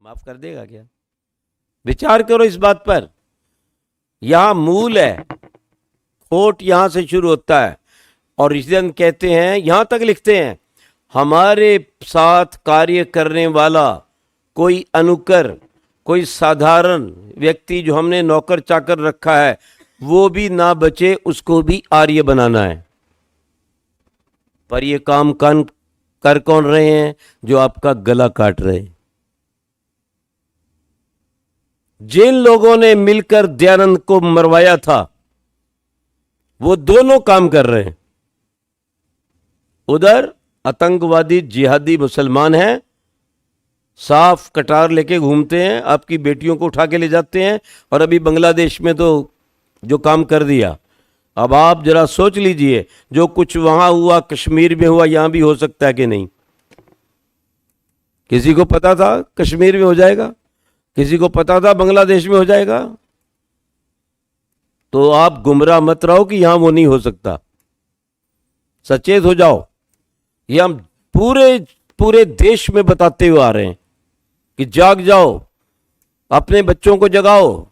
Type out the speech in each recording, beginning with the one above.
माफ कर देगा क्या? विचार करो इस बात पर। यहां मूल है, खोट यहां से शुरू होता है। और इस दिन कहते हैं, यहां तक लिखते हैं, हमारे साथ कार्य करने वाला कोई अनुकर, कोई साधारण व्यक्ति जो हमने नौकर चाकर रखा है, वो भी ना बचे, उसको भी आर्य बनाना है। पर ये काम कर कौन रहे हैं? जो आपका गला काट रहे हैं। जिन लोगों ने मिलकर दयानंद को मरवाया था, वो दोनों काम कर रहे हैं। उधर आतंकवादी जिहादी मुसलमान हैं, साफ कटार लेके घूमते हैं, आपकी बेटियों को उठा के ले जाते हैं। और अभी बांग्लादेश में तो जो काम कर दिया, अब आप जरा सोच लीजिए, जो कुछ वहां हुआ, कश्मीर में हुआ, यहां भी हो सकता है कि नहीं? किसी को पता था कश्मीर में हो जाएगा? किसी को पता था बांग्लादेश में हो जाएगा? तो आप गुमराह मत रहो कि यहां वो नहीं हो सकता। सचेत हो जाओ। ये हम पूरे देश में बताते हुए आ रहे हैं कि जाग जाओ, अपने बच्चों को जगाओ।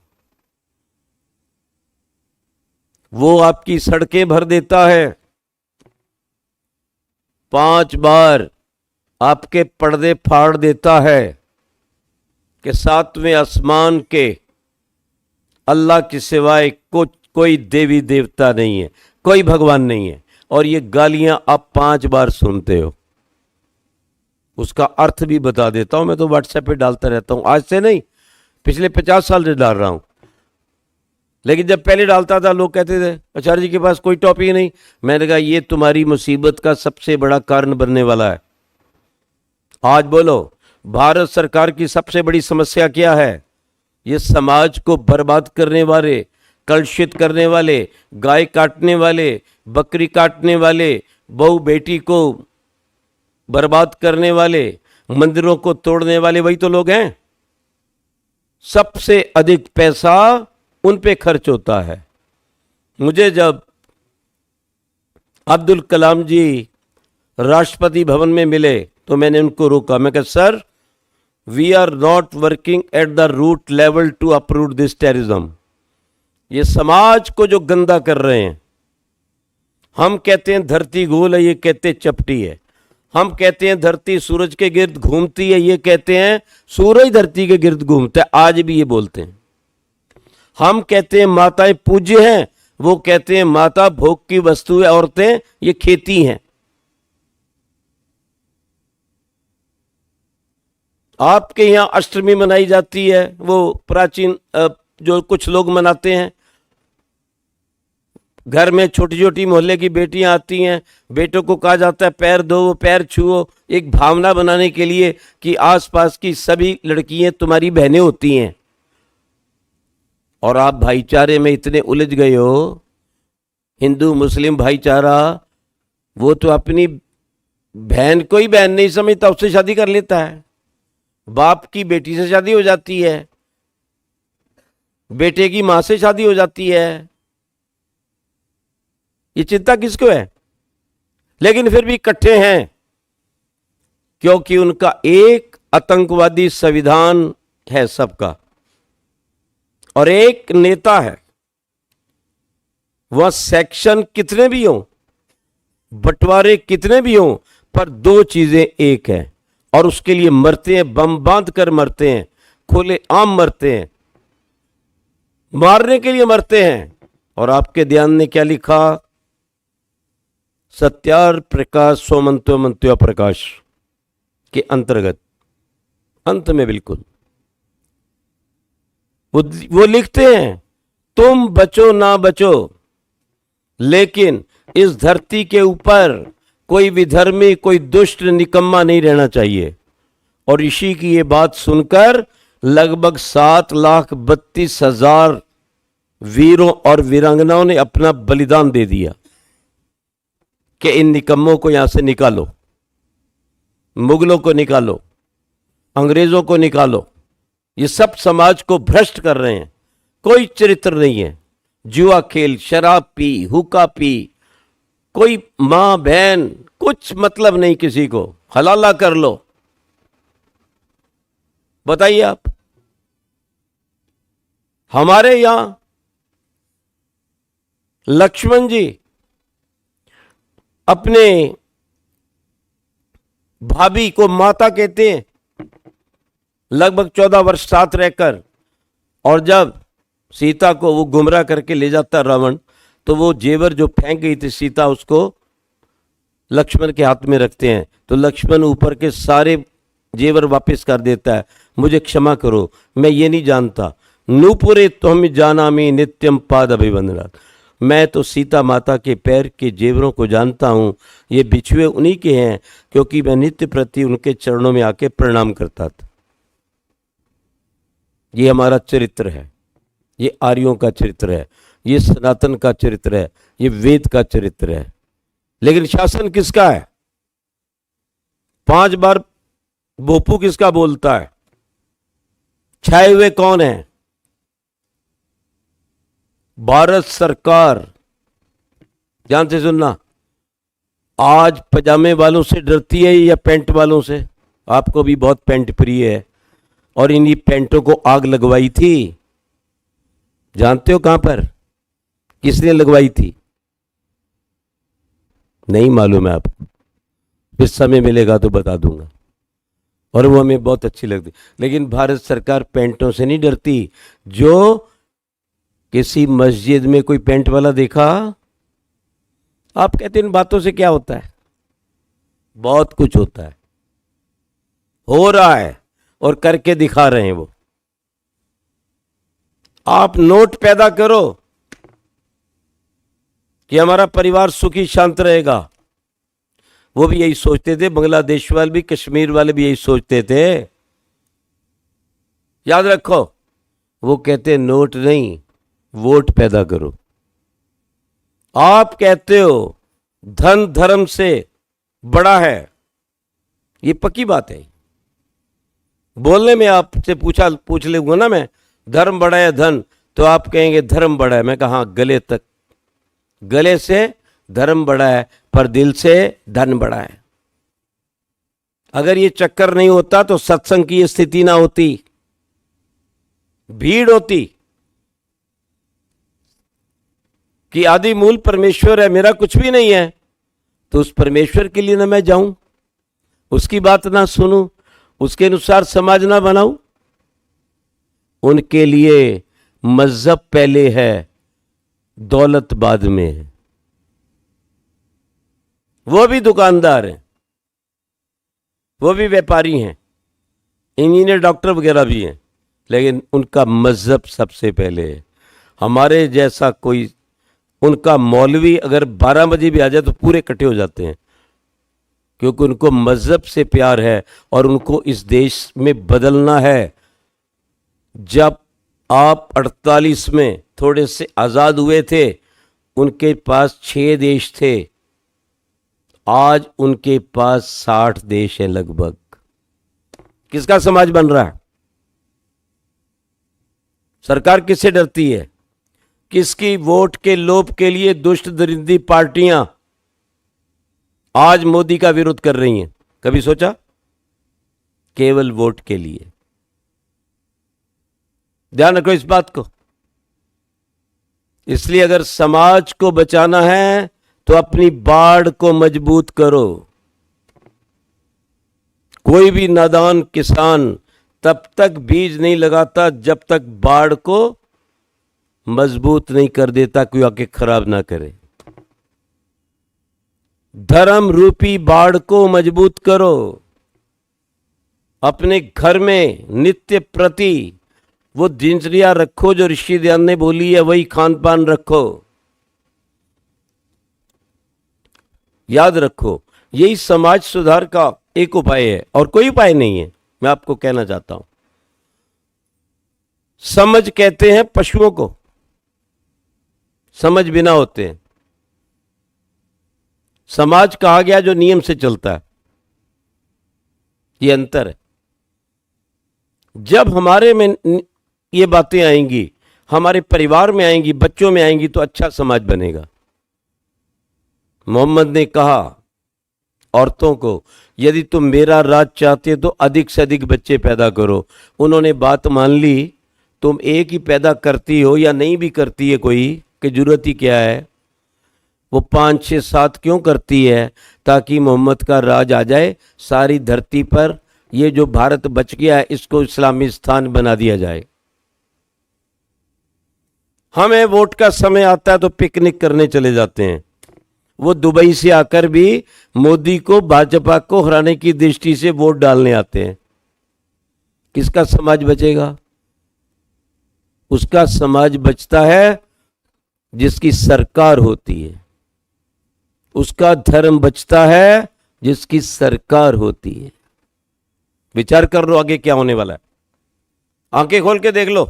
वो आपकी सड़कें भर देता है, 5 बार आपके पर्दे फाड़ देता है कि 7वें आसमान के अल्लाह के सिवाय कोई देवी देवता नहीं है, कोई भगवान नहीं है। और ये गालियां आप 5 बार सुनते हो। उसका अर्थ भी बता देता हूं, मैं तो व्हाट्सएप पे डालता रहता हूं, आज से नहीं, पिछले 50 साल से डाल रहा हूं। लेकिन जब पहले डालता था, लोग कहते थे आचार्य जी के पास कोई टॉपिक नहीं। मैंने कहा ये तुम्हारी मुसीबत का सबसे बड़ा कारण बनने वाला है। आज बोलो, भारत सरकार की सबसे बड़ी समस्या क्या है? ये समाज को बर्बाद करने वाले, कलुषित करने वाले, गाय काटने वाले, बकरी काटने वाले, बहू बेटी को बर्बाद करने वाले, मंदिरों को तोड़ने वाले, वही तो लोग हैं। सबसे अधिक पैसा उन पे खर्च होता है। मुझे जब अब्दुल कलाम जी राष्ट्रपति भवन में मिले तो मैंने उनको रोका। मैं कहा, sir, we are not working at the root level to approve this terrorism. ये समाज को जो गंदा कर रहे हैं, हम कहते हैं धरती गोल है, ये कहते चपटी है। हम कहते हैं धरती सूरज के गिर्द घूमती है, ये कहते हैं सूरज धरती के गिर्द घूमता है। आज भी ये बोलते हैं। हम कहते हैं माताएं पूज्य हैं, वो कहते हैं माता भोग की वस्तु है, औरतें ये खेती हैं। आपके यहां अष्टमी मनाई जाती है, वो प्राचीन जो कुछ लोग मनाते हैं। घर में छोटी छोटी मोहल्ले की बेटियां आती हैं, बेटों को कहा जाता है पैर धो, वो पैर छुओ, एक भावना बनाने के लिए कि आसपास की सभी लड़कियां तुम्हारी बहनें होती हैं। और आप भाईचारे में इतने उलझ गए हो, हिंदू मुस्लिम भाईचारा, वो तो अपनी बहन को ही बहन नहीं समझता, उससे शादी कर लेता है। बाप की बेटी से शादी हो जाती है, बेटे की मां से शादी हो जाती है। ये चिंता किसको है? लेकिन फिर भी इकट्ठे हैं, क्योंकि उनका एक आतंकवादी संविधान है सबका, और एक नेता है। वह सेक्शन कितने भी हों, बंटवारे कितने भी हों, पर 2 चीजें एक है, और उसके लिए मरते हैं, बम बांध कर मरते हैं, खुले आम मरते हैं, मारने के लिए मरते हैं। और आपके ध्यान ने क्या लिखा? सत्यार प्रकाश सोमंत्यो मंत्यो प्रकाश के अंतर्गत अंत में बिल्कुल वो लिखते हैं, तुम बचो ना बचो, लेकिन इस धरती के ऊपर कोई विधर्मी, कोई दुष्ट निकम्मा नहीं रहना चाहिए। और ऋषि की ये बात सुनकर लगभग 7,32,000 वीरों और वीरांगनाओं ने अपना बलिदान दे दिया कि इन निकम्मों को यहां से निकालो, मुगलों को निकालो, अंग्रेजों को निकालो। ये सब समाज को भ्रष्ट कर रहे हैं, कोई चरित्र नहीं है। जुआ खेल, शराब पी, हुक्का पी, कोई मां बहन, कुछ मतलब नहीं किसी को, हलाला कर लो। बताइए आप। हमारे यहां लक्ष्मण जी अपने भाभी को माता कहते हैं, लगभग 14 वर्ष साथ रहकर, और जब सीता को वो गुमराह करके ले जाता रावण, तो वो जेवर जो फेंक गई थी सीता उसको लक्ष्मण के हाथ में रखते हैं, तो लक्ष्मण ऊपर के सारे जेवर वापस कर देता है। मुझे क्षमा करो, मैं ये नहीं जानता। नूपुरे त्वम जानामि नित्यम पाद अभिवंदनात्। मैं तो सीता माता के पैर के जेवरों को जानता हूँ, ये बिछुए उन्हीं के हैं, क्योंकि मैं नित्य प्रति उनके चरणों में आके प्रणाम करता था। ये हमारा चरित्र है, ये आर्यों का चरित्र है, ये सनातन का चरित्र है, ये वेद का चरित्र है। लेकिन शासन किसका है? 5 बार बोपू किसका बोलता है? छाए हुए कौन है? भारत सरकार। ध्यान से सुनना, आज पजामे वालों से डरती है या पैंट वालों से? आपको भी बहुत पैंट प्रिय है, और इन्हीं पैंटों को आग लगवाई थी। जानते हो कहां पर, किसने लगवाई थी? नहीं मालूम है आपको? फिर समय मिलेगा तो बता दूंगा, और वो हमें बहुत अच्छी लगती। लेकिन भारत सरकार पैंटों से नहीं डरती। जो किसी मस्जिद में कोई पैंट वाला देखा? आप कहते हैं इन बातों से क्या होता है? बहुत कुछ होता है, हो रहा है और करके दिखा रहे हैं वो। आप नोट पैदा करो कि हमारा परिवार सुखी शांत रहेगा। वो भी यही सोचते थे, बांग्लादेश वाले भी, कश्मीर वाले भी यही सोचते थे। याद रखो, वो कहते नोट नहीं, वोट पैदा करो। आप कहते हो धन धर्म से बड़ा है, ये पक्की बात है। बोलने में आपसे पूछ लूंगा ना मैं, धर्म बड़ा है धन, तो आप कहेंगे धर्म बड़ा है। मैं कहा हाँ, गले तक, गले से धर्म बड़ा है, पर दिल से धन बड़ा है। अगर ये चक्कर नहीं होता तो सत्संग की स्थिति ना होती, भीड़ होती कि आदि मूल परमेश्वर है, मेरा कुछ भी नहीं है, तो उस परमेश्वर के लिए ना मैं जाऊं, उसकी बात ना सुनूं, उसके अनुसार समाज ना बनाऊं। उनके लिए मजहब पहले है, दौलत बाद में है। वो भी दुकानदार हैं, वो भी व्यापारी हैं, इंजीनियर डॉक्टर वगैरह भी हैं, लेकिन उनका मजहब सबसे पहले है। हमारे जैसा कोई, उनका मौलवी अगर 12 बजे भी आ जाए तो पूरे इकट्ठे हो जाते हैं, क्योंकि उनको मजहब से प्यार है और उनको इस देश में बदलना है। जब आप 48 में थोड़े से आज़ाद हुए थे, उनके पास 6 देश थे, आज उनके पास 60 देश हैं लगभग। किसका समाज बन रहा है? सरकार किससे डरती है? किसकी वोट के लोभ के लिए दुष्ट दरिंदी पार्टियां आज मोदी का विरोध कर रही हैं? कभी सोचा? केवल वोट के लिए। ध्यान रखो इस बात को। इसलिए अगर समाज को बचाना है तो अपनी बाड़ को मजबूत करो। कोई भी नादान किसान तब तक बीज नहीं लगाता जब तक बाड़ को मजबूत नहीं कर देता, कोई आके खराब ना करे। धर्म रूपी बाड़ को मजबूत करो। अपने घर में नित्य प्रति वो दिनचर्या रखो जो ऋषि ध्यान ने बोली है, वही खान पान रखो। याद रखो, यही समाज सुधार का एक उपाय है और कोई उपाय नहीं है। मैं आपको कहना चाहता हूं, समझ कहते हैं पशुओं को, समझ बिना होते हैं। समाज कहा गया जो नियम से चलता है, ये अंतर है। जब हमारे में ये बातें आएंगी, हमारे परिवार में आएंगी, बच्चों में आएंगी, तो अच्छा समाज बनेगा। मोहम्मद ने कहा औरतों को, यदि तुम मेरा राज चाहते तो अधिक से अधिक बच्चे पैदा करो। उन्होंने बात मान ली। तुम एक ही पैदा करती हो या नहीं भी करती है कोई, कि जरूरत ही क्या है। वो 5, 6, 7 क्यों करती है? ताकि मोहम्मद का राज आ जाए सारी धरती पर। ये जो भारत बच गया है इसको इस्लामिस्तान बना दिया जाए। हमें वोट का समय आता है तो पिकनिक करने चले जाते हैं। वो दुबई से आकर भी मोदी को, भाजपा को हराने की दृष्टि से वोट डालने आते हैं। किसका समाज बचेगा? उसका समाज बचता है जिसकी सरकार होती है। उसका धर्म बचता है जिसकी सरकार होती है। विचार कर लो आगे क्या होने वाला है। आंखें खोल के देख लो।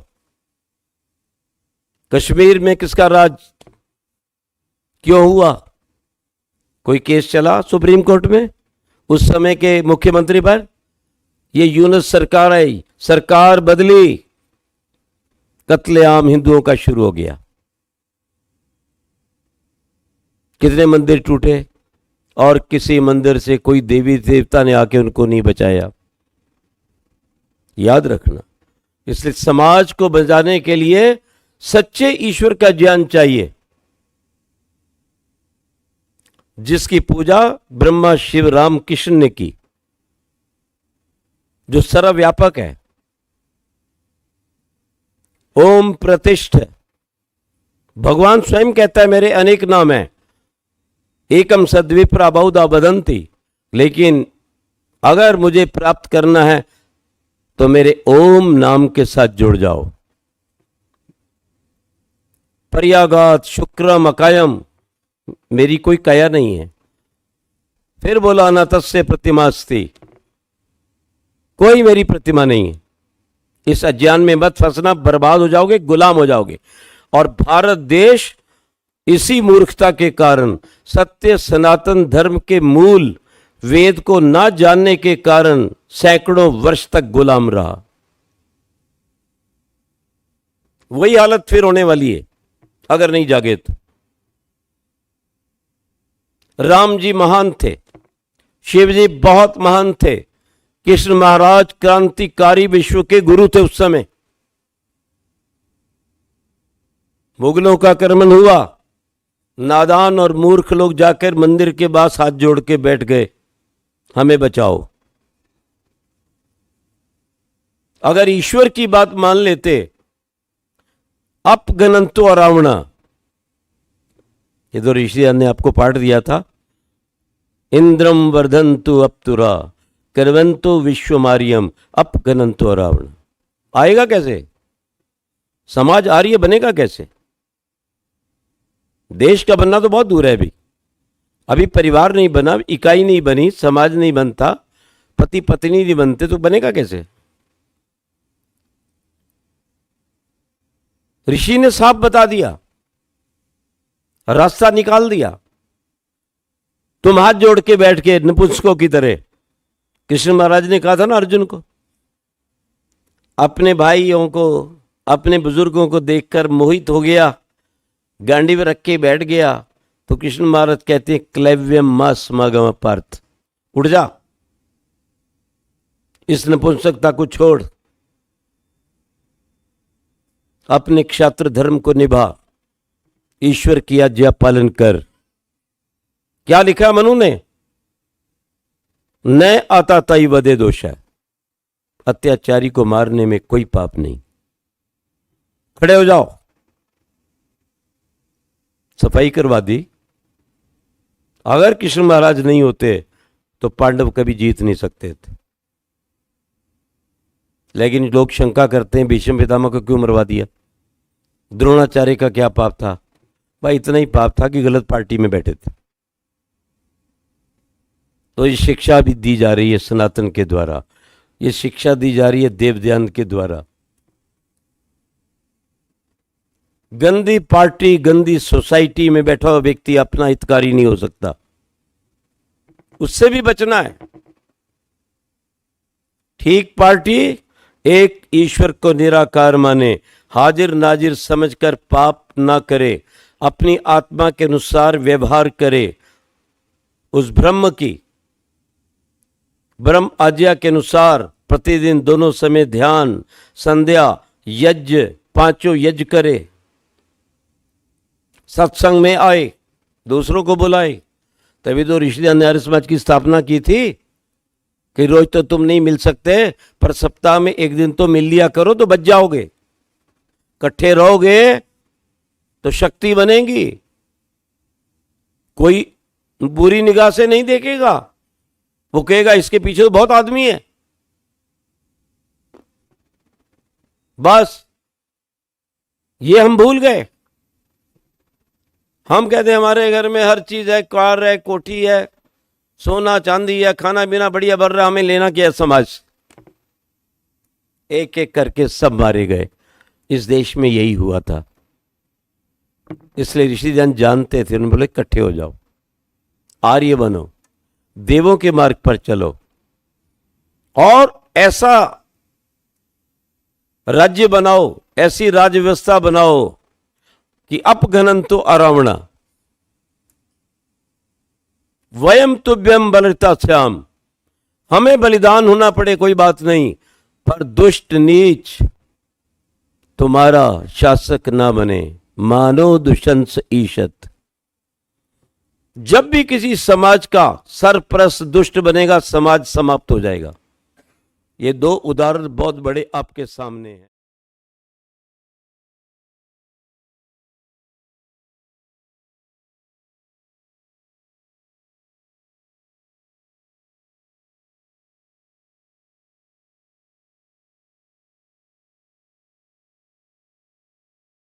कश्मीर में किसका राज क्यों हुआ? कोई केस चला सुप्रीम कोर्ट में उस समय के मुख्यमंत्री पर? ये यूनुस सरकार आई, सरकार बदली, कत्लेआम हिंदुओं का शुरू हो गया। कितने मंदिर टूटे और किसी मंदिर से कोई देवी देवता ने आके उनको नहीं बचाया। याद रखना। इसलिए समाज को बचाने के लिए सच्चे ईश्वर का ज्ञान चाहिए, जिसकी पूजा ब्रह्मा शिव राम कृष्ण ने की, जो सर्वव्यापक है। ओम प्रतिष्ठ। भगवान स्वयं कहता है मेरे अनेक नाम हैं, एकम सद्विप्रा बहुधा वदन्ति, लेकिन अगर मुझे प्राप्त करना है तो मेरे ओम नाम के साथ जुड़ जाओ। पर्यागात शुक्रम अकायम, मेरी कोई काया नहीं है। फिर बोला अनतस्य प्रतिमास्ति, कोई मेरी प्रतिमा नहीं है। इस अज्ञान में मत फंसना, बर्बाद हो जाओगे, गुलाम हो जाओगे। और भारत देश इसी मूर्खता के कारण, सत्य सनातन धर्म के मूल वेद को ना जानने के कारण सैकड़ों वर्ष तक गुलाम रहा। वही हालत फिर होने वाली है अगर नहीं जागे तो। राम जी महान थे, शिव जी बहुत महान थे, कृष्ण महाराज क्रांतिकारी विश्व के गुरु थे उस समय। मुगलों का आक्रमण हुआ, नादान और मूर्ख लोग जाकर मंदिर के पास हाथ जोड़ के बैठ गए, हमें बचाओ। अगर ईश्वर की बात मान लेते, अपगनंतो रावणा, ये तो ऋषि ने आपको पाठ दिया था, इंद्रम वर्धंतु अपतुरा करवंतो विश्वमारियम अपगनंतो रावण। आएगा कैसे? समाज आर्य बनेगा कैसे? देश का बनना तो बहुत दूर है। अभी परिवार नहीं बना, इकाई नहीं बनी, समाज नहीं बनता, पति पत्नी नहीं बनते, तो बनेगा कैसे? ऋषि ने साफ बता दिया, रास्ता निकाल दिया। तुम हाथ जोड़ के बैठ के नपुंसकों की तरह, कृष्ण महाराज ने कहा था ना अर्जुन को, अपने भाइयों को, अपने बुजुर्गों को देखकर मोहित हो गया, गांडी में रख के बैठ गया, तो कृष्ण महाराज कहते हैं क्लैव्यम मा समागम पार्थ, उठ जा, इस नपुंसकता को छोड़, अपने क्षात्र धर्म को निभा, ईश्वर की आज्ञा पालन कर। क्या लिखा मनु ने? न आता तई वदे दोष है, अत्याचारी को मारने में कोई पाप नहीं। खड़े हो जाओ। सफाई करवा दी। अगर कृष्ण महाराज नहीं होते तो पांडव कभी जीत नहीं सकते थे। लेकिन लोग शंका करते हैं भीष्म पितामह को क्यों मरवा दिया? द्रोणाचार्य का क्या पाप था? भाई इतना ही पाप था कि गलत पार्टी में बैठे थे। तो ये शिक्षा भी दी जा रही है सनातन के द्वारा, ये शिक्षा दी जा रही है देवध्यान के द्वारा। गंदी पार्टी, गंदी सोसाइटी में बैठा हुआ व्यक्ति अपना हितकारी नहीं हो सकता, उससे भी बचना है। ठीक पार्टी एक ईश्वर को निराकार माने, हाजिर नाजिर समझकर पाप ना करे, अपनी आत्मा के अनुसार व्यवहार करे, उस ब्रह्म की ब्रह्म आज्ञा के अनुसार प्रतिदिन दोनों समय ध्यान, संध्या, यज्ञ, पांचों यज्ञ करे, सत्संग में आए, दूसरों को बुलाए। तभी तो ऋषिदान ने आर्य समाज की स्थापना की थी कि रोज तो तुम नहीं मिल सकते, पर सप्ताह में एक दिन तो मिल लिया करो तो बच जाओगे। इकट्ठे रहोगे तो शक्ति बनेगी, कोई बुरी निगाह से नहीं देखेगा, वो कहेगा इसके पीछे तो बहुत आदमी है। बस ये हम भूल गए। हम कहते हैं हमारे घर में हर चीज है, कार है, कोठी है, सोना चांदी है, खाना पीना बढ़िया बढ़ रहा, हमें लेना क्या है समाज। एक एक करके सब मारे गए। इस देश में यही हुआ था, इसलिए ऋषिजन जानते थे। उन्होंने बोले इकट्ठे हो जाओ, आर्य बनो, देवों के मार्ग पर चलो, और ऐसा राज्य बनाओ, ऐसी राज्य व्यवस्था बनाओ कि अपघनंतो अरावणा वयम तुभ्यम बलिता श्याम। हमें बलिदान होना पड़े कोई बात नहीं, पर दुष्ट नीच तुम्हारा शासक ना बने। मानो दुष्ंस ईशत। जब भी किसी समाज का सरप्रस्त दुष्ट बनेगा, समाज समाप्त हो जाएगा। ये दो उदाहरण बहुत बड़े आपके सामने हैं।